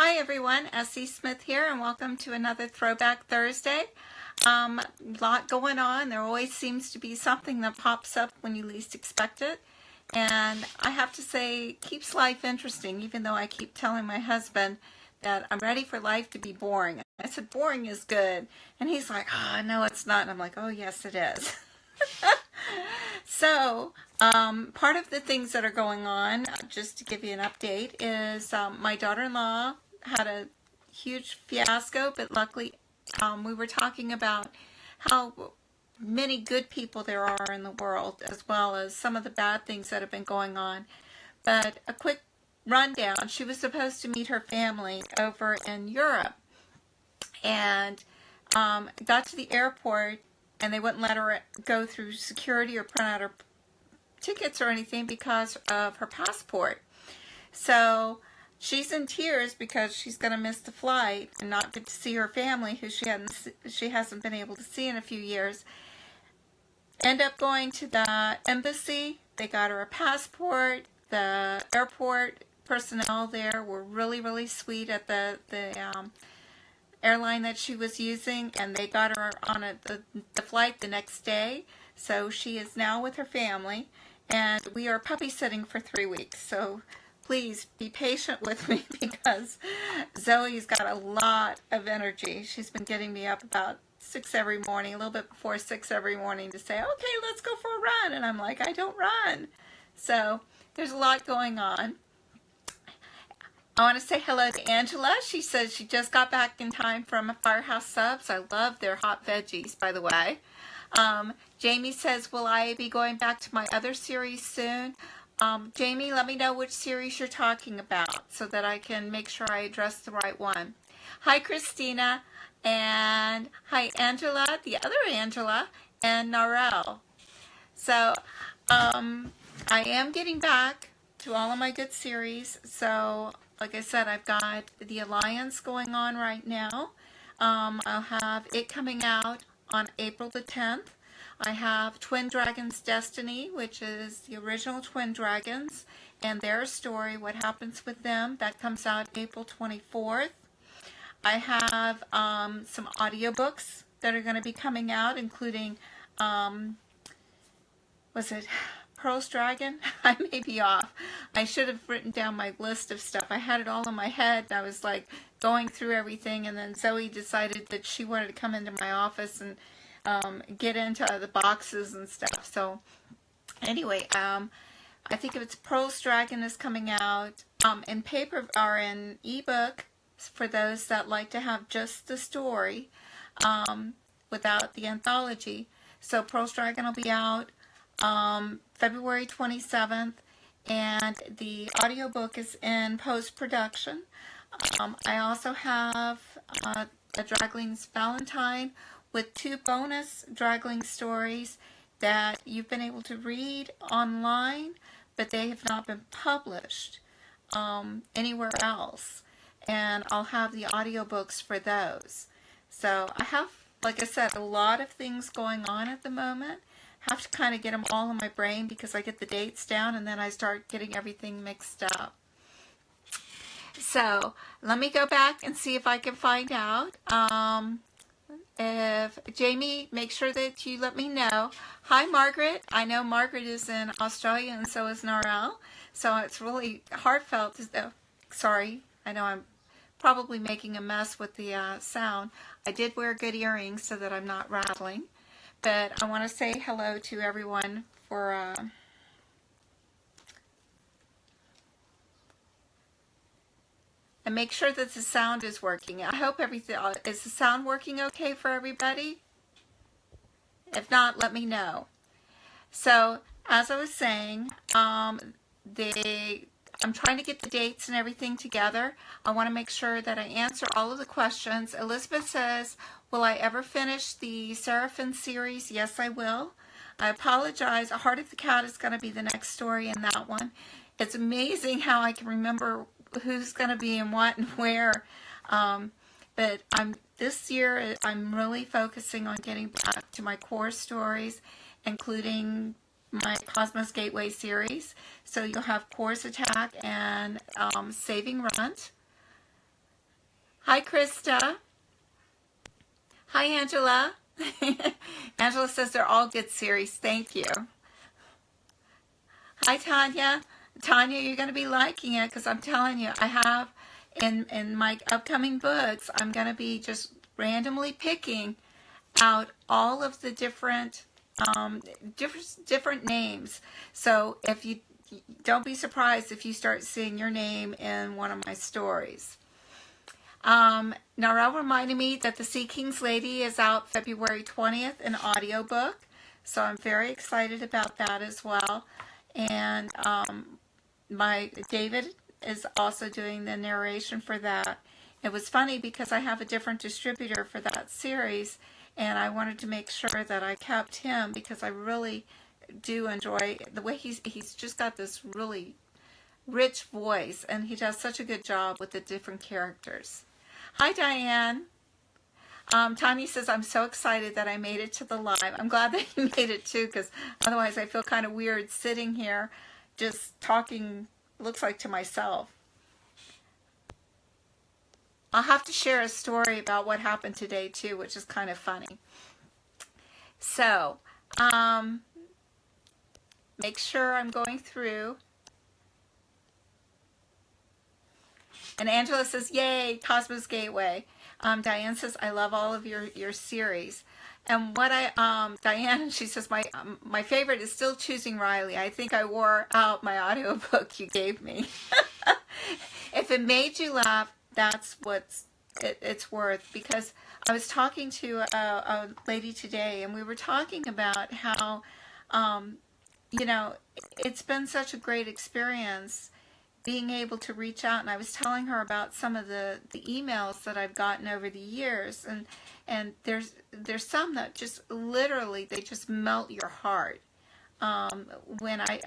Hi everyone, S.E. Smith here, and welcome to another Throwback Thursday. Lot going on. There always seems to be something that pops up when you least expect it. And I have to say, keeps life interesting, even though I keep telling my husband that I'm ready for life to be boring. I said, boring is good. And he's like, oh, no, it's not. And I'm like, oh, yes, it is. So, part of the things that are going on, just to give you an update, is my daughter-in-law had a huge fiasco, but luckily we were talking about how many good people there are in the world, as well as some of the bad things that have been going on. But a quick rundown, she was supposed to meet her family over in Europe, and got to the airport, and they wouldn't let her go through security or print out her tickets or anything because of her passport. So she's in tears because she's going to miss the flight and not get to see her family, who she hasn't been able to see in a few years. End up going to the embassy. They got her a passport. The airport personnel there were really, really sweet at the airline that she was using, and they got her on the flight the next day. So she is now with her family, and we are puppy sitting for 3 weeks. So please be patient with me because Zoe's got a lot of energy. She's been getting me up about 6 every morning, a little bit before 6 every morning, to say, okay, let's go for a run. And I'm like, I don't run. So there's a lot going on. I want to say hello to Angela. She says she just got back in time from Firehouse Subs. I love their hot veggies, by the way. Jamie says, will I be going back to my other series soon? Jamie, let me know which series you're talking about so that I can make sure I address the right one. Hi, Christina. And hi, Angela, the other Angela, and Narelle. So, I am getting back to all of my good series. So, like I said, I've got The Alliance going on right now. I'll have it coming out on April the 10th. I have Twin Dragons Destiny, which is the original Twin Dragons, and their story, what happens with them. That comes out April 24th. I have some audiobooks that are going to be coming out, including, was it Pearl's Dragon? I may be off. I should have written down my list of stuff. I had it all in my head. I was like going through everything, and then Zoe decided that she wanted to come into my office and get into the boxes and stuff. So anyway, I think if it's Pearl's Dragon is coming out in paper or in ebook for those that like to have just the story without the anthology. So Pearl's Dragon will be out February 27th, and the audiobook is in post-production. I also have a Draglings Valentine with 2 bonus Dragling stories that you've been able to read online, but they have not been published anywhere else. And I'll have the audiobooks for those. So I have, like I said, a lot of things going on at the moment. Have to kind of get them all in my brain because I get the dates down and then I start getting everything mixed up. So let me go back and see if I can find out. If Jamie, make sure that you let me know. Hi, Margaret. I know Margaret is in Australia, and so is Narelle. So it's really heartfelt. Sorry, I know I'm probably making a mess with the sound. I did wear good earrings so that I'm not rattling. But I want to say hello to everyone for and make sure that the sound is working. I hope everything is the sound working okay for everybody? If not, let me know. So, as I was saying, I'm trying to get the dates and everything together. I want to make sure that I answer all of the questions. Elizabeth says, will I ever finish the Seraphim series? Yes, I will. I apologize. Heart of the Cat is going to be the next story in that one. It's amazing how I can remember who's going to be in what and where. But this year I'm really focusing on getting back to my core stories, including my Cosmos Gateway series. So you'll have Course Attack and Saving Runt. Hi, Krista. Hi, Angela. Angela says they're all good series. Thank you. Hi, Tanya. Tanya, you're going to be liking it because I'm telling you, I have in my upcoming books, I'm going to be just randomly picking out all of the different names. So if you don't be surprised if you start seeing your name in one of my stories. Narelle reminded me that The Sea King's Lady is out February 20th in audiobook, so I'm very excited about that as well. And my David is also doing the narration for that. It was funny because I have a different distributor for that series, and I wanted to make sure that I kept him because I really do enjoy the way he's just got this really rich voice, and he does such a good job with the different characters. Hi, Diane. Tanya says, I'm so excited that I made it to the live. I'm glad that you made it too, because otherwise I feel kind of weird sitting here just talking, looks like, to myself. I'll have to share a story about what happened today too, which is kind of funny. So, make sure I'm going through. And Angela says, yay, Cosmos Gateway. Diane says, I love all of your series. And what Diane, she says, my favorite is still Choosing Riley. I think I wore out my audiobook you gave me. If it made you laugh, that's what it's worth. Because I was talking to a lady today, and we were talking about how, it's been such a great experience being able to reach out. And I was telling her about some of the emails that I've gotten over the years, and there's some that just literally, they just melt your heart. When I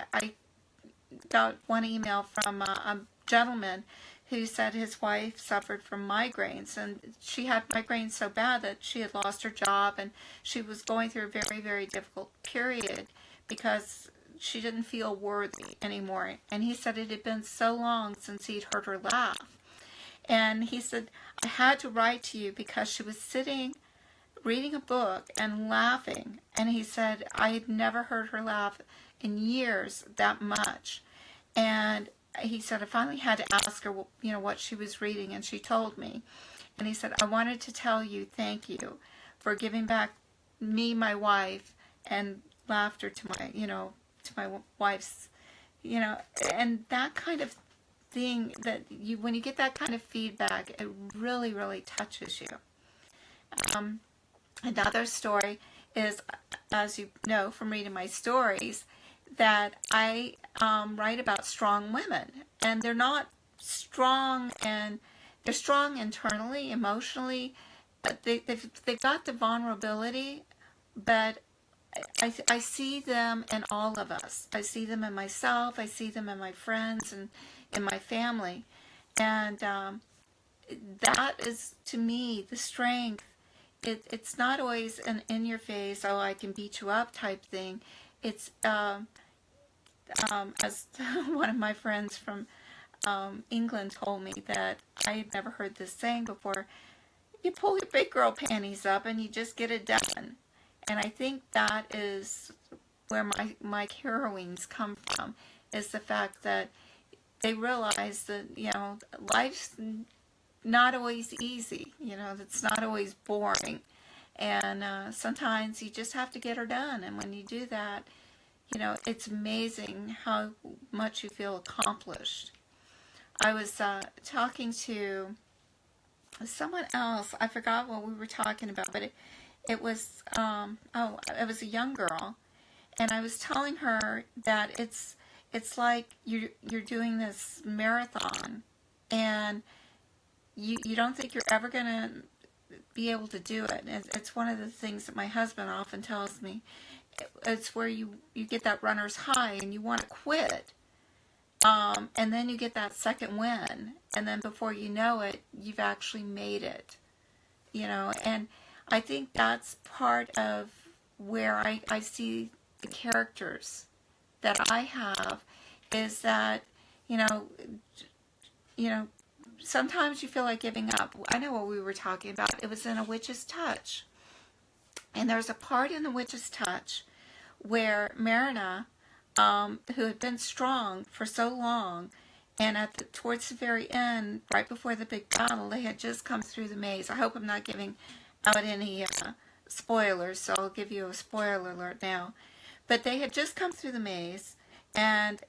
got one email from a gentleman who said his wife suffered from migraines, and she had migraines so bad that she had lost her job, and she was going through a very, very difficult period because she didn't feel worthy anymore. And he said it had been so long since he'd heard her laugh. And he said, I had to write to you because she was sitting reading a book and laughing. And he said, I had never heard her laugh in years that much. And he said, I finally had to ask her, what she was reading, and she told me. And he said, I wanted to tell you thank you for giving back me, my wife, and laughter to my wife's, and that kind of thing, that when you get that kind of feedback, it really, really touches you. Another story is, as you know from reading my stories, that I write about strong women, and they're not strong, and they're strong internally, emotionally, but they've got the vulnerability, but I see them in all of us. I see them in myself. I see them in my friends and in my family. And that is, to me, the strength. It's not always an in-your-face, oh, I can beat you up type thing. It's, as one of my friends from England told me, that I had never heard this saying before, you pull your big girl panties up and you just get it done. And I think that is where my heroines come from, is the fact that they realize that, life's not always easy, it's not always boring. And sometimes you just have to get her done. And when you do that, it's amazing how much you feel accomplished. I was talking to someone else. I forgot what we were talking about, but it was it was a young girl, and I was telling her that it's like you're doing this marathon, and you don't think you're ever gonna be able to do it. And it's one of the things that my husband often tells me. It's where you get that runner's high and you want to quit, and then you get that second win, and then before you know it, you've actually made it. And I think that's part of where I see the characters that I have, is that, sometimes you feel like giving up. I know what we were talking about. It was in A Witch's Touch. And there's a part in The Witch's Touch where Marina, who had been strong for so long, and towards the very end, right before the big battle, they had just come through the maze. I hope I'm not giving out any spoilers, so I'll give you a spoiler alert now. But they had just come through the maze, and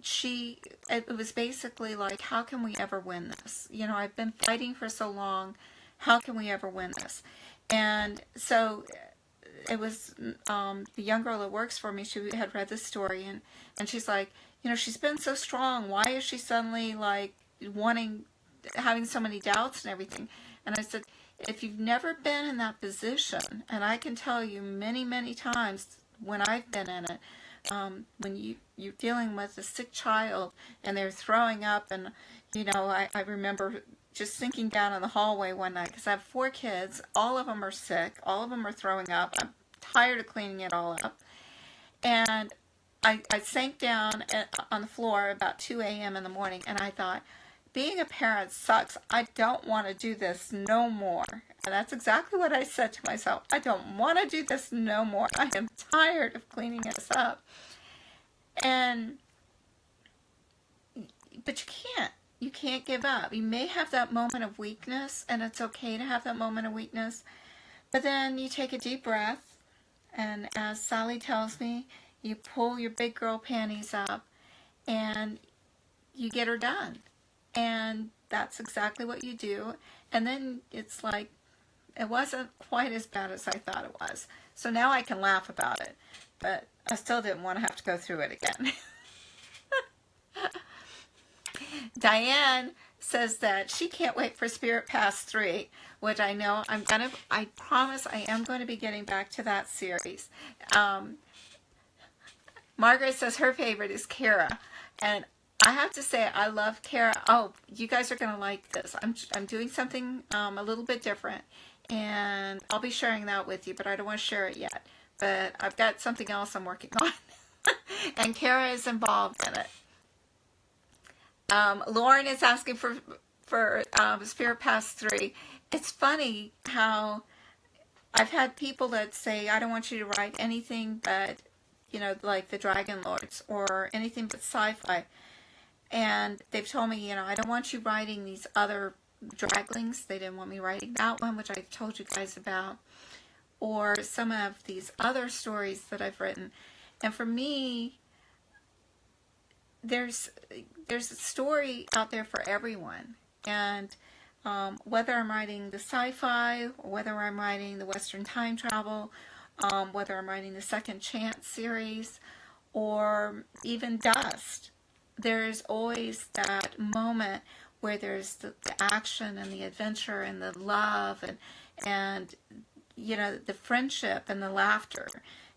it was basically like, how can we ever win this? You know, I've been fighting for so long. How can we ever win this? And so it was the young girl that works for me. She had read the story, and she's like, you know, she's been so strong. Why is she suddenly like having so many doubts and everything? And I said, if you've never been in that position, and I can tell you many, many times when I've been in it, when you're dealing with a sick child and they're throwing up, and you know, I remember just sinking down in the hallway one night because I have 4 kids. All of them are sick. All of them are throwing up. I'm tired of cleaning it all up. And I sank down on the floor about 2 a.m. in the morning, and I thought, being a parent sucks. I don't want to do this no more. And that's exactly what I said to myself. I don't want to do this no more. I am tired of cleaning this up. But you can't. You can't give up. You may have that moment of weakness, and it's okay to have that moment of weakness. But then you take a deep breath, and as Sally tells me, you pull your big girl panties up, and you get her done. And that's exactly what you do. And then it's like, it wasn't quite as bad as I thought it was. So now I can laugh about it. But I still didn't want to have to go through it again. Diane says that she can't wait for Spirit Pass 3, which I know I promise I am going to be getting back to that series. Margaret says her favorite is Kara, and I have to say I love Kara. Oh, you guys are going to like this. I'm doing something a little bit different, and I'll be sharing that with you, but I don't want to share it yet. But I've got something else I'm working on, and Kara is involved in it. Lauren is asking for Spirit Pass 3. It's funny how I've had people that say, I don't want you to write anything but, you know, like the Dragon Lords or anything but sci-fi. And they've told me, you know, I don't want you writing these other draglings. They didn't want me writing that one, which I told you guys about. Or some of these other stories that I've written. And for me, there's a story out there for everyone, and whether I'm writing the sci-fi, or whether I'm writing the Western time travel, whether I'm writing the Second Chance series, or even Dust, there's always that moment where there's the action and the adventure and the love and you know, the friendship and the laughter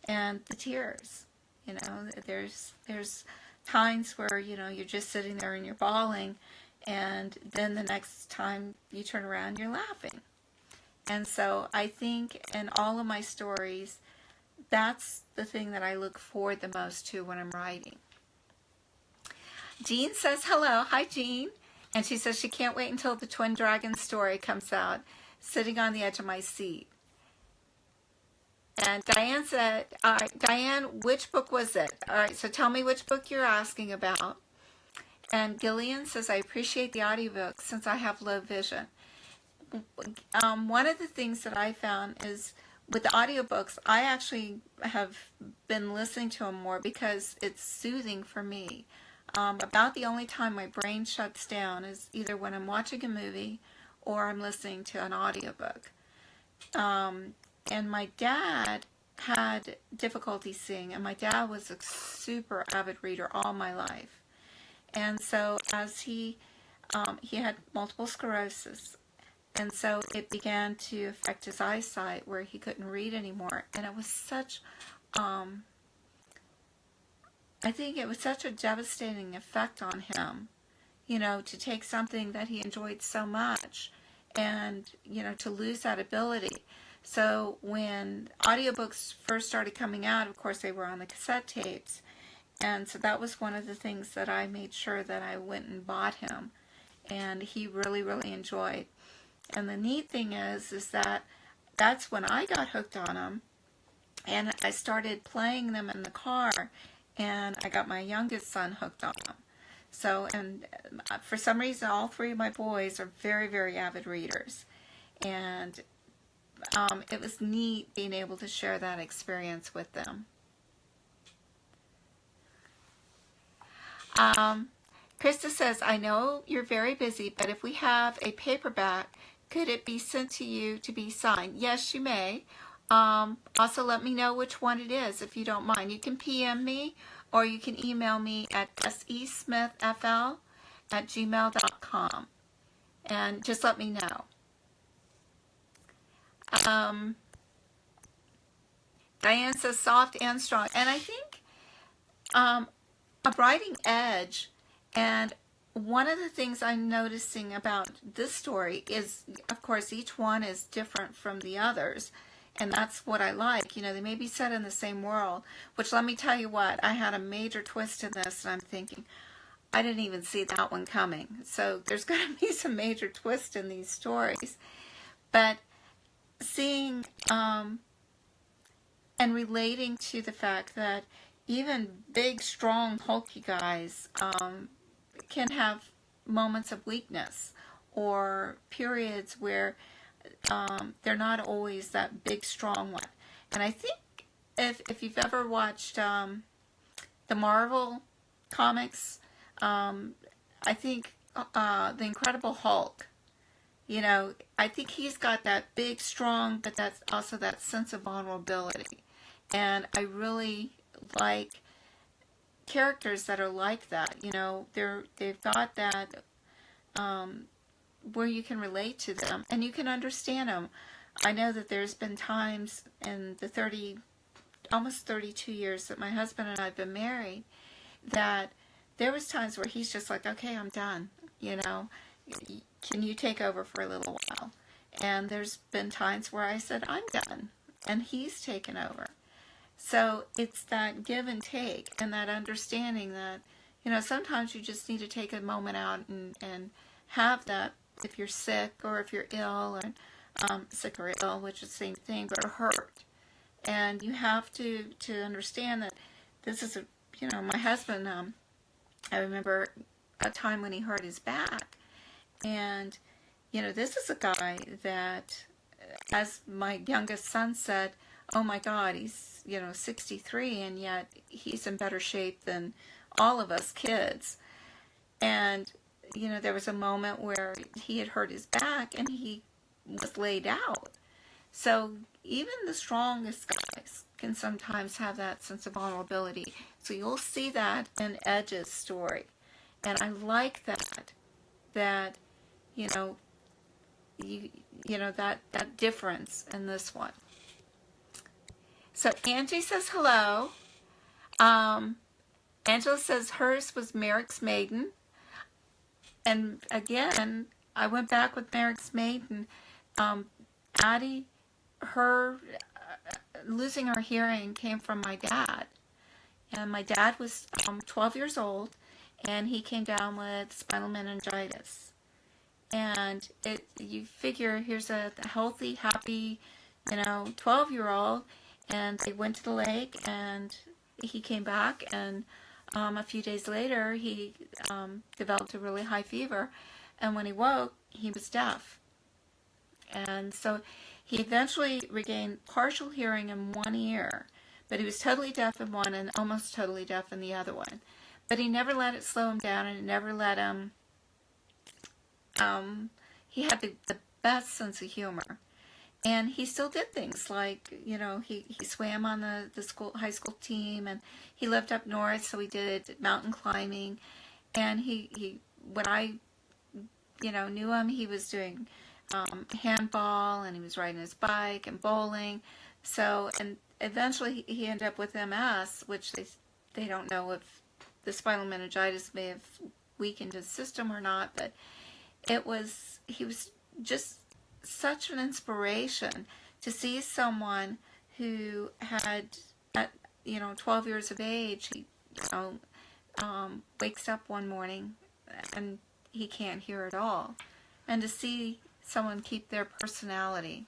and the tears. You know, there's times where, you know, you're just sitting there and you're bawling, and then the next time you turn around, you're laughing. And so I think in all of my stories, that's the thing that I look forward the most to when I'm writing. Jean says hello. Hi, Jean. And she says she can't wait until the Twin Dragon story comes out, sitting on the edge of my seat. And Diane said, all right, Diane, which book was it? All right, so tell me which book you're asking about. And Gillian says, I appreciate the audiobook since I have low vision. One of the things that I found is with the audiobooks, I actually have been listening to them more because it's soothing for me. About the only time my brain shuts down is either when I'm watching a movie or I'm listening to an audiobook. And my dad had difficulty seeing, and my dad was a super avid reader all my life. And so as he had multiple sclerosis, and so it began to affect his eyesight where he couldn't read anymore. And it was such, I think it was such a devastating effect on him, you know, to take something that he enjoyed so much and, you know, to lose that ability. So when audiobooks first started coming out, of course, they were on the cassette tapes. And so that was one of the things that I made sure that I went and bought him. and he really, really enjoyed. And the neat thing is that that's when I got hooked on them, and I started playing them in the car, and I got my youngest son hooked on them. So, and for some reason, all three of my boys are very, very avid readers. And it was neat being able to share that experience with them. Krista says, I know you're very busy, but if we have a paperback, could it be sent to you to be signed? Yes, you may. Also, let me know which one it is if you don't mind. You can PM me or you can email me at esmithfl@gmail.com and just let me know. Diane says soft and strong. And I think a writing edge, and one of the things I'm noticing about this story is, of course, each one is different from the others. And that's what I like. You know, they may be set in the same world, which, let me tell you what, I had a major twist in this, and I'm thinking, I didn't even see that one coming. So there's going to be some major twist in these stories. But seeing and relating to the fact that even big, strong, hulky guys can have moments of weakness or periods where they're not always that big, strong one. And I think if you've ever watched the Marvel comics, I think the Incredible Hulk, you know, I think he's got that big, strong, but that's also that sense of vulnerability. And I really like characters that are like that. You know, they've got that where you can relate to them and you can understand them. I know that there's been times in the almost 32 years that my husband and I have been married, that there was times where he's just like, okay, I'm done, you know, can you take over for a little while? And there's been times where I said, I'm done, and he's taken over. So it's that give and take and that understanding that, you know, sometimes you just need to take a moment out and have that, if you're sick or if you're ill, or sick or ill, which is the same thing, but hurt. And you have to understand that this is you know, my husband, I remember a time when he hurt his back. And, you know, this is a guy that, as my youngest son said, oh my God, he's, you know, 63, and yet he's in better shape than all of us kids. And, you know, there was a moment where he had hurt his back and he was laid out. So even the strongest guys can sometimes have that sense of vulnerability. So you'll see that in Edge's story. And I like that, you know, that difference in this one. So Angie says hello. Angela says hers was Merrick's Maiden. And again, I went back with Merrick's Maiden. Addie, her losing her hearing came from my dad. And my dad was 12 years old, and he came down with spinal meningitis. And you figure here's a healthy, happy, you know, 12-year-old, and they went to the lake, and he came back, and a few days later, he developed a really high fever, and when he woke, he was deaf. And so he eventually regained partial hearing in one ear, but he was totally deaf in one and almost totally deaf in the other one. But he never let it slow him down, and it never let him... he had the best sense of humor. And he still did things like, you know, he swam on the high school team, and he lived up north, so he did mountain climbing. And he when I, you know, knew him, he was doing handball, and he was riding his bike and bowling. So, and eventually he ended up with MS, which they don't know if the spinal meningitis may have weakened his system or not, but he was just such an inspiration to see someone who had, at 12 years of age, he wakes up one morning and he can't hear at all. And to see someone keep their personality.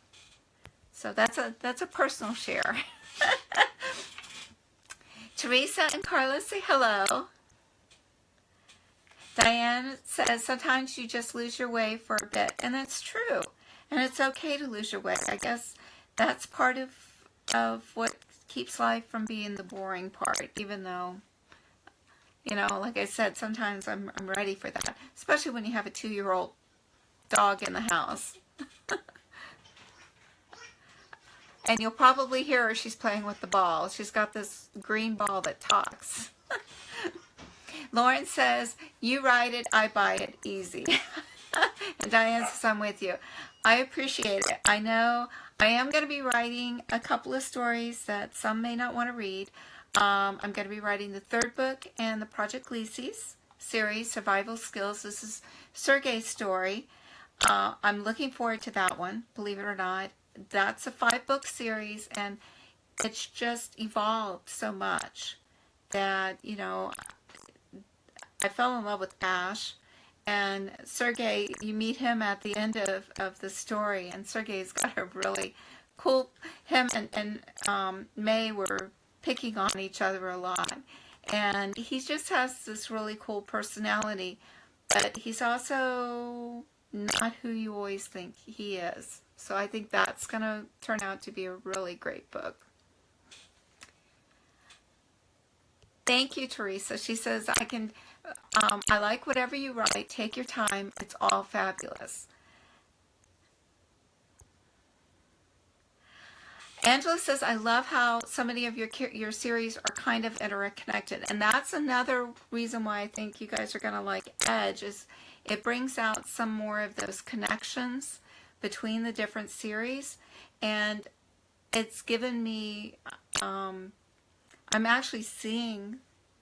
So that's a personal share. Teresa and Carlos say hello. Diane says, sometimes you just lose your way for a bit, and that's true. And it's okay to lose your way. I guess that's part of what keeps life from being the boring part, even though, you know, like I said, sometimes I'm ready for that, especially when you have a 2-year-old dog in the house. And you'll probably hear her, she's playing with the ball. She's got this green ball that talks. Lauren says, you write it, I buy it, easy. And Diane says, I'm with you. I appreciate it. I know I am going to be writing a couple of stories that some may not want to read. I'm going to be writing the 3rd book in the Project Gleases series, Survival Skills. This is Sergei's story. I'm looking forward to that one, believe it or not. That's a 5-book series, and it's just evolved so much that, you know, I fell in love with Ash. And Sergei, you meet him at the end of the story, and Sergei's got a really cool, him and May were picking on each other a lot. And he just has this really cool personality, but he's also not who you always think he is. So I think that's going to turn out to be a really great book. Thank you, Teresa. She says, I like whatever you write. Take your time. It's all fabulous. Angela says, I love how so many of your series are kind of interconnected. And that's another reason why I think you guys are going to like Edge, is it brings out some more of those connections between the different series. And it's given me, I'm actually seeing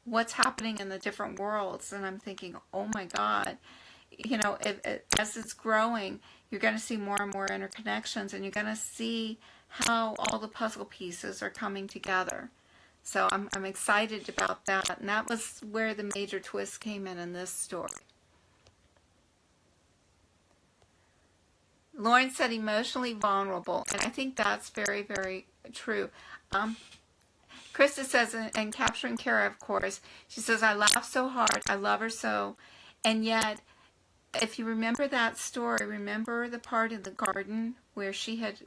what's happening in the different worlds, and I'm thinking, oh my God, you know, as it's growing, you're going to see more and more interconnections, and you're going to see how all the puzzle pieces are coming together. So I'm excited about that, and that was where the major twist came in this story. Lauren said emotionally vulnerable, and I think that's very, very true. Krista says, and capturing Kara, of course, she says, I laugh so hard, I love her so, and yet, if you remember that story, remember the part in the garden where she had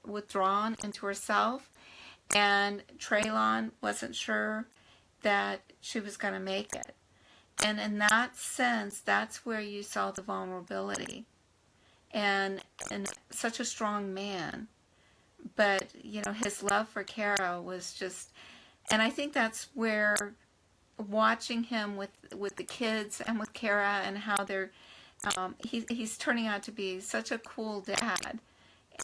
withdrawn into herself, and Traylon wasn't sure that she was going to make it. And in that sense, that's where you saw the vulnerability. And such a strong man. But, you know, his love for Kara was just... And I think that's where watching him with the kids and with Kara and how they're... he's turning out to be such a cool dad.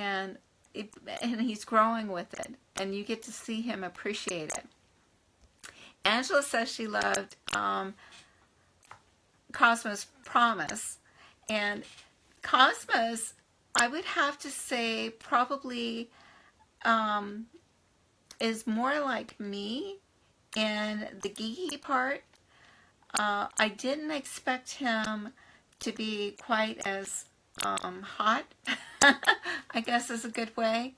And he's growing with it. And you get to see him appreciate it. Angela says she loved Cosmo's Promise. And Cosmos, I would have to say, probably is more like me in the geeky part. I didn't expect him to be quite as hot, I guess is a good way.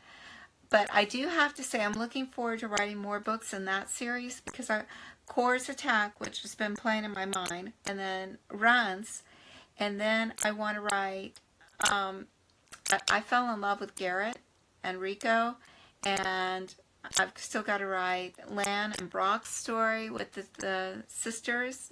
But I do have to say I'm looking forward to writing more books in that series, because Core's Attack, which has been playing in my mind, and then Runs, and then I want to write, I fell in love with Garrett and Rico, and I've still got to write Lan and Brock's story with the sisters,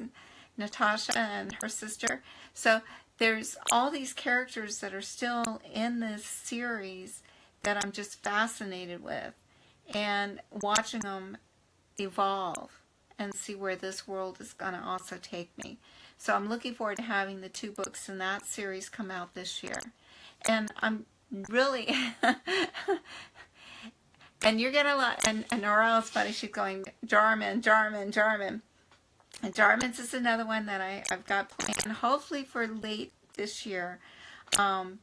Natasha and her sister. So there's all these characters that are still in this series that I'm just fascinated with, and watching them evolve and see where this world is going to also take me. So I'm looking forward to having the 2 books in that series come out this year. And I'm really... And you're going to love... And Norel's funny. She's going, Jarman. And Jarman's is another one that I've got planned, hopefully for late this year. And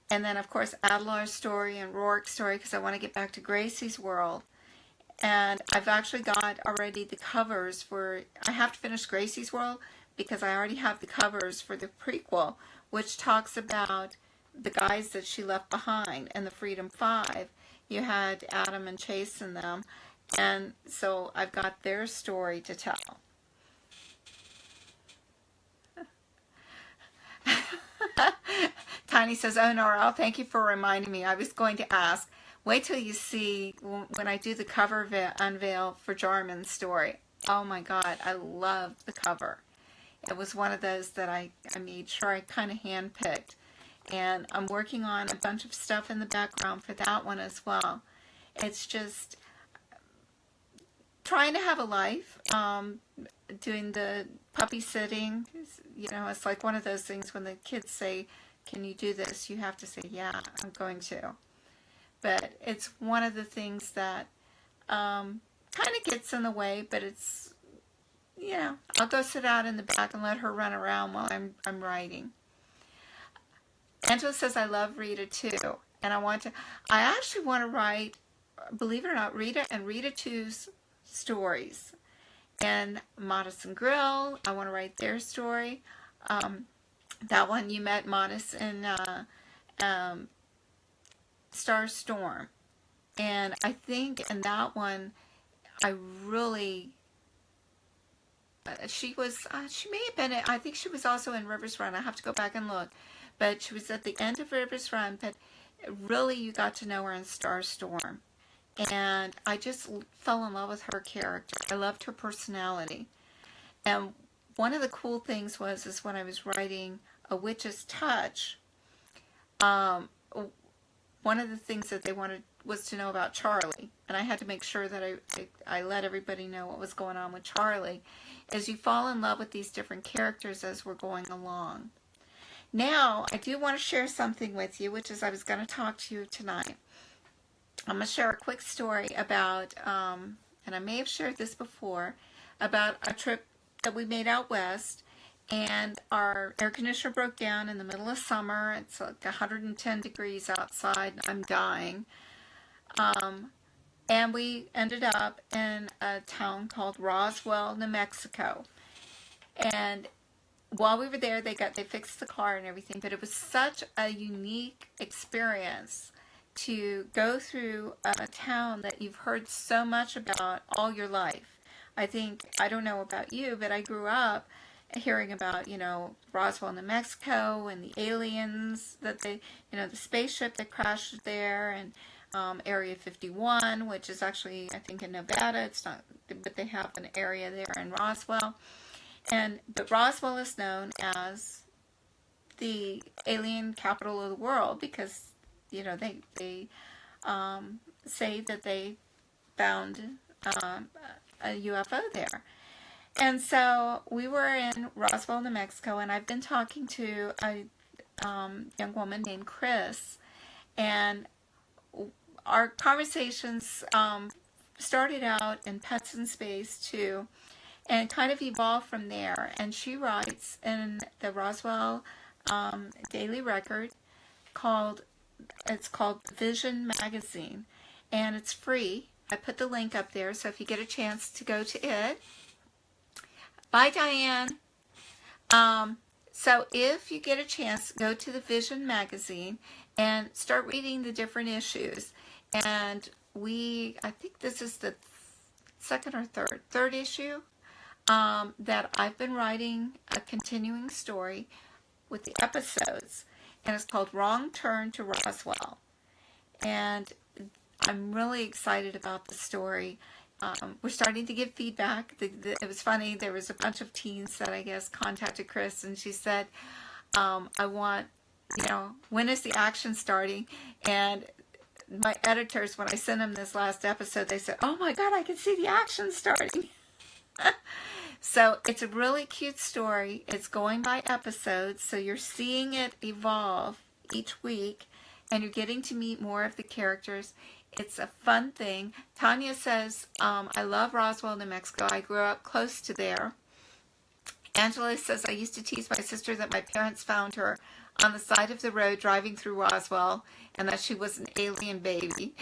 then, of course, Adelar's story and Rourke's story, because I want to get back to Gracie's world. And I've actually got already the covers for... I have to finish Gracie's world, because I already have the covers for the prequel, which talks about the guys that she left behind and the Freedom Five. You had Adam and Chase in them, and so I've got their story to tell. Tiny says, "Oh, Nora, thank you for reminding me. I was going to ask. Wait till you see when I do the cover unveil for Jarman's story. Oh my God, I loved the cover. It was one of those that I made sure I kind of handpicked. And I'm working on a bunch of stuff in the background for that one as well. It's just trying to have a life, doing the puppy sitting. You know, it's like one of those things when the kids say, can you do this? You have to say, yeah, I'm going to. But it's one of the things that kind of gets in the way, but it's, you know, I'll go sit out in the back and let her run around while I'm writing. Angela says, I love Rita too. And I actually want to write, believe it or not, Rita and Rita 2's stories. And Modest and Grill, I want to write their story. That one, you met Modest in Star Storm. And I think in that one, I really, she may have been, I think she was also in Rivers Run. I have to go back and look. But she was at the end of Rivers Run, but really you got to know her in Star Storm. And I just fell in love with her character. I loved her personality. And one of the cool things is when I was writing A Witch's Touch, one of the things that they wanted was to know about Charlie. And I had to make sure that I let everybody know what was going on with Charlie. As you fall in love with these different characters as we're going along. Now, I do want to share something with you, which is I was going to talk to you tonight. I'm going to share a quick story about, and I may have shared this before, about a trip that we made out west, and our air conditioner broke down in the middle of summer. It's like 110 degrees outside. I'm dying. And we ended up in a town called Roswell, New Mexico. And while we were there, they fixed the car and everything, but it was such a unique experience to go through a town that you've heard so much about all your life. I don't know about you, but I grew up hearing about, Roswell, New Mexico, and the aliens the spaceship that crashed there, and Area 51, which is actually, I think, in Nevada. It's not, but they have an area there in Roswell. But Roswell is known as the alien capital of the world because, they say that they found a UFO there. And so we were in Roswell, New Mexico, and I've been talking to a young woman named Chris, and our conversations started out in Pets in Space too, and kind of evolved from there. And she writes in the Roswell Daily Record it's called Vision Magazine, and it's free. I put the link up there, so if you get a chance to go to it. Bye, Diane. So if you get a chance, go to the Vision Magazine and start reading the different issues. And I think this is the second or third issue that I've been writing a continuing story with the episodes, and it's called Wrong Turn to Roswell. And I'm really excited about the story. We're starting to give feedback. It was funny, there was a bunch of teens that I guess contacted Chris, and she said, I want, when is the action starting? And my editors, when I sent them this last episode, they said, oh my God, I can see the action starting. So it's a really cute story. It's going by episodes, so you're seeing it evolve each week, and you're getting to meet more of the characters. It's a fun thing. Tanya says, I love Roswell, New Mexico. I grew up close to there. Angela says, I used to tease my sister that my parents found her on the side of the road driving through Roswell, and that she was an alien baby.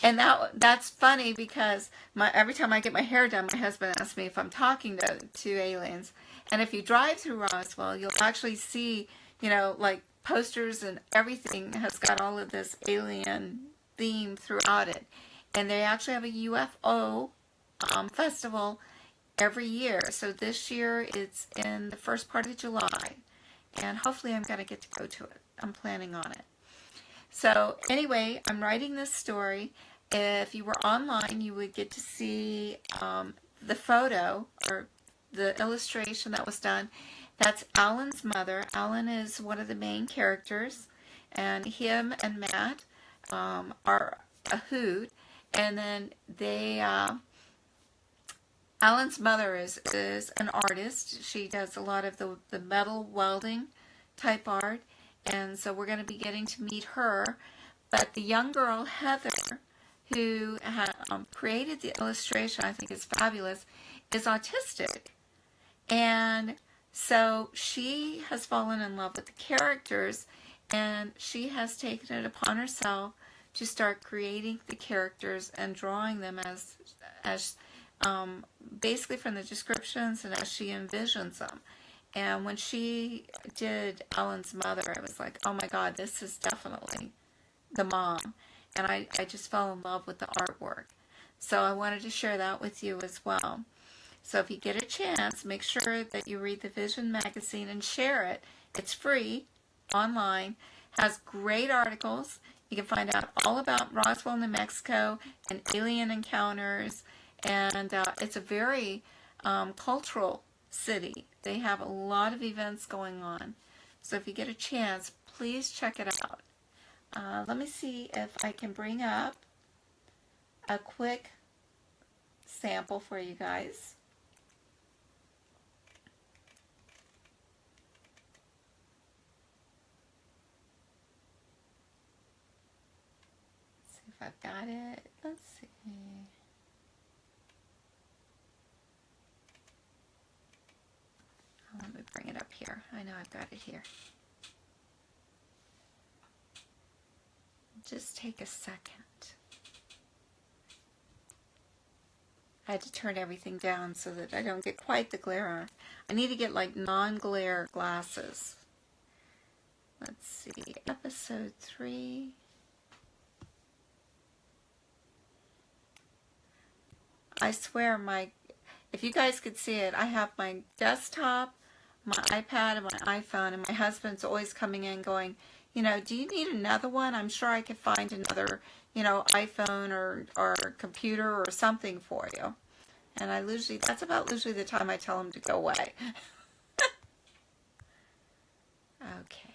And that's funny because every time I get my hair done, my husband asks me if I'm talking to aliens. And if you drive through Roswell, you'll actually see, like posters and everything has got all of this alien theme throughout it. And they actually have a UFO festival every year. So this year it's in the first part of July. And hopefully I'm going to get to go to it. I'm planning on it. So anyway, I'm writing this story. If you were online, you would get to see the photo or the illustration that was done. That's Alan's mother. Alan is one of the main characters, and him and Matt are a hoot. And then Alan's mother is an artist. She does a lot of the metal welding type art, and so we're going to be getting to meet her. But the young girl, Heather, who created the illustration, I think is fabulous, is autistic. And so she has fallen in love with the characters, and she has taken it upon herself to start creating the characters and drawing them as basically from the descriptions and as she envisions them. And when she did Ellen's mother, I was like, oh my God, this is definitely the mom. And I just fell in love with the artwork. So I wanted to share that with you as well. So if you get a chance, make sure that you read the Vision magazine and share it. It's free, online, has great articles. You can find out all about Roswell, New Mexico, and alien encounters. And it's a very cultural city. They have a lot of events going on. So if you get a chance, please check it out. Let me see if I can bring up a quick sample for you guys. Let's see if I've got it. Let's see. Let me bring it up here. I know I've got it here. Just take a second. I had to turn everything down so that I don't get quite the glare. I need to get like non-glare glasses. Let's see, episode 3. I swear if you guys could see it, I have my desktop, my iPad, and my iPhone, and my husband's always coming in going, do you need another one? I'm sure I could find another, iPhone or computer or something for you. And that's about usually the time I tell him to go away. Okay.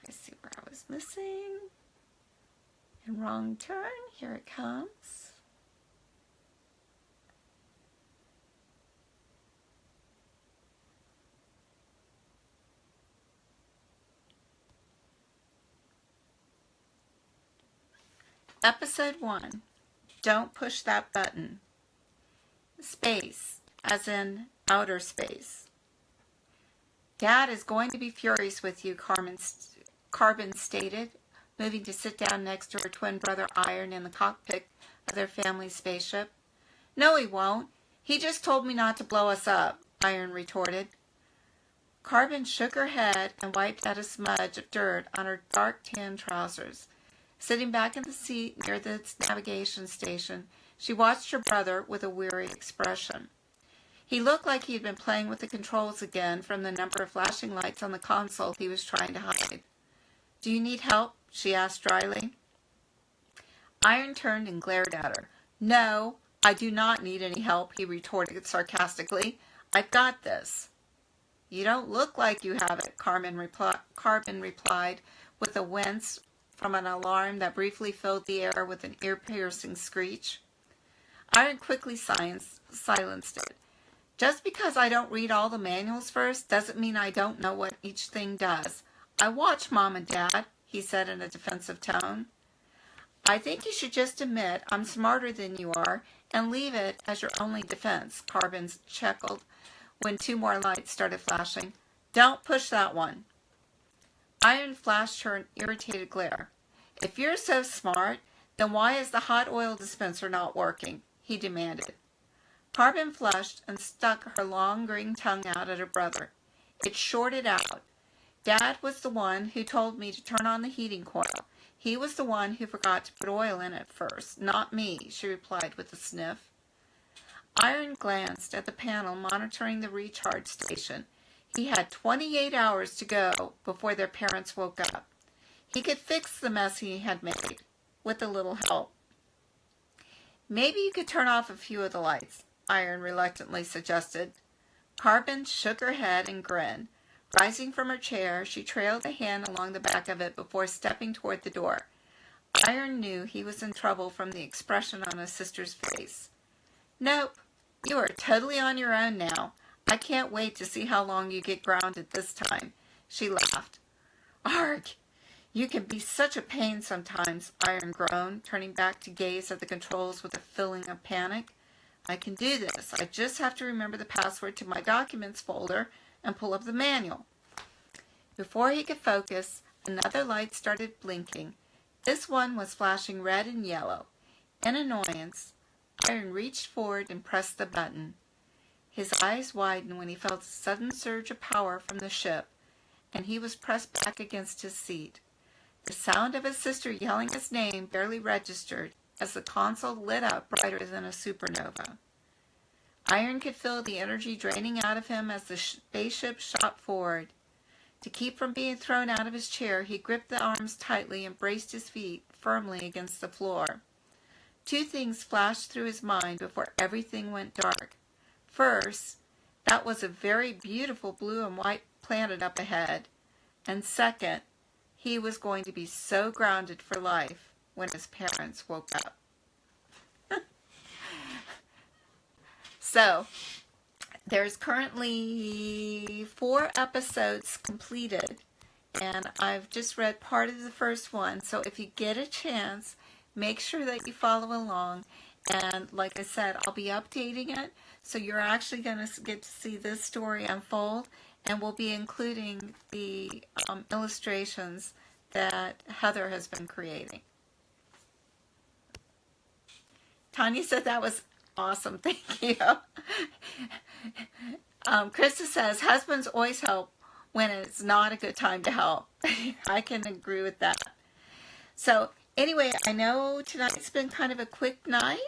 I see where I was missing. And wrong turn. Here it comes. Episode 1, don't push that button. Space, as in outer space. Dad is going to be furious with you, Carbon stated, moving to sit down next to her twin brother Iron in the cockpit of their family spaceship. No, he won't. He just told me not to blow us up, Iron retorted. Carbon shook her head and wiped out a smudge of dirt on her dark tan trousers. Sitting back in the seat near the navigation station, she watched her brother with a weary expression. He looked like he had been playing with the controls again from the number of flashing lights on the console he was trying to hide. Do you need help? She asked dryly. Iron turned and glared at her. No, I do not need any help, he retorted sarcastically. I've got this. You don't look like you have it, Carbon replied with a wince from an alarm that briefly filled the air with an ear-piercing screech. Iron quickly silenced it. Just because I don't read all the manuals first doesn't mean I don't know what each thing does. I watch Mom and Dad, he said in a defensive tone. I think you should just admit I'm smarter than you are and leave it as your only defense, Carbon chuckled when 2 more lights started flashing. Don't push that one. Iron flashed her an irritated glare. If you're so smart, Then why is the hot oil dispenser not working? He demanded. Carbon flushed and stuck her long green tongue out at her brother. It shorted out. Dad was the one who told me to turn on the heating coil. He was the one who forgot to put oil in it first, not me, she replied with a sniff. Iron glanced at the panel monitoring the recharge station. He had 28 hours to go before their parents woke up. He could fix the mess he had made, with a little help. Maybe you could turn off a few of the lights, Iron reluctantly suggested. Carbon shook her head and grinned. Rising from her chair, she trailed a hand along the back of it before stepping toward the door. Iron knew he was in trouble from the expression on his sister's face. Nope, you are totally on your own now. I can't wait to see how long you get grounded this time, she laughed. Arg! You can be such a pain sometimes, Iron groaned, turning back to gaze at the controls with a feeling of panic. I can do this. I just have to remember the password to my documents folder and pull up the manual. Before he could focus, another light started blinking. This one was flashing red and yellow. In annoyance, Iron reached forward and pressed the button. His eyes widened when he felt a sudden surge of power from the ship, and he was pressed back against his seat. The sound of his sister yelling his name barely registered as the console lit up brighter than a supernova. Iron could feel the energy draining out of him as the spaceship shot forward. To keep from being thrown out of his chair, he gripped the arms tightly and braced his feet firmly against the floor. Two things flashed through his mind before everything went dark. First, that was a very beautiful blue and white planet up ahead. And second, he was going to be so grounded for life when his parents woke up. So, there's currently 4 episodes completed, and I've just read part of the first one. So if you get a chance, make sure that you follow along. And like I said, I'll be updating it, so you're actually going to get to see this story unfold, and we'll be including the illustrations that Heather has been creating. Tanya said that was awesome. Thank you. Krista says, husbands always help when it's not a good time to help. I can agree with that. So anyway, I know tonight's been kind of a quick night.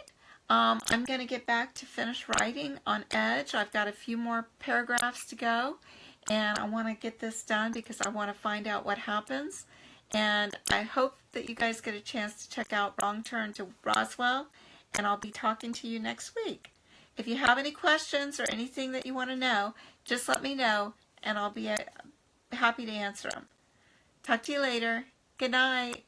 I'm going to get back to finish writing on Edge. I've got a few more paragraphs to go, and I want to get this done because I want to find out what happens. And I hope that you guys get a chance to check out Wrong Turn to Roswell, and I'll be talking to you next week. If you have any questions or anything that you want to know, just let me know, and I'll be happy to answer them. Talk to you later. Good night.